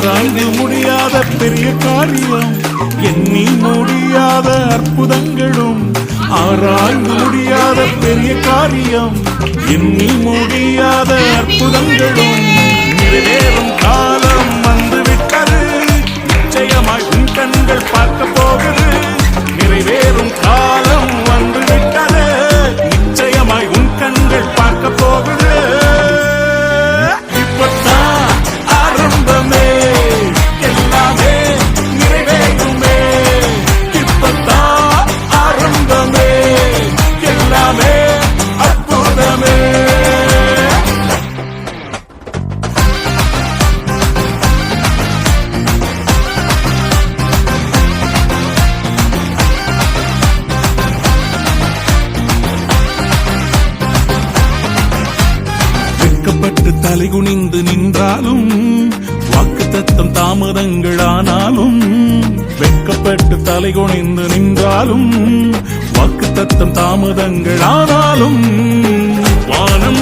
ஆராய்ந்து முடியாத பெரிய காரியம், எண்ணி முடியாத அற்புதங்களும். ஆராய்ந்து முடியாத பெரிய காரியம், எண்ணி முடியாத அற்புதங்களும். நிறைவேறும் காலம் வந்துவிட்டது, நிச்சயமாய் உன் கண்கள் பார்க்க போகுது. நிறைவேறும் காலம் வந்துவிட்டது, நிச்சயமாய் உன் கண்கள் பார்க்க போகுது. இப்பத்தான் ஆரம்பமே, எல்லாமே நிறைவேறுமே. இப்பத்தான் ஆரம்பமே, எல்லாமே அற்புதமே. வெட்கப்பட்டு தலைகுனிந்து நின்றாலும், வாக்குத்தத்தம் தாமதங்களானாலும். வெட்கப்பட்டு தலைகுனிந்து நின்றாலும், வாக்குத்தத்தம் தாமதங்களானாலும். வானம்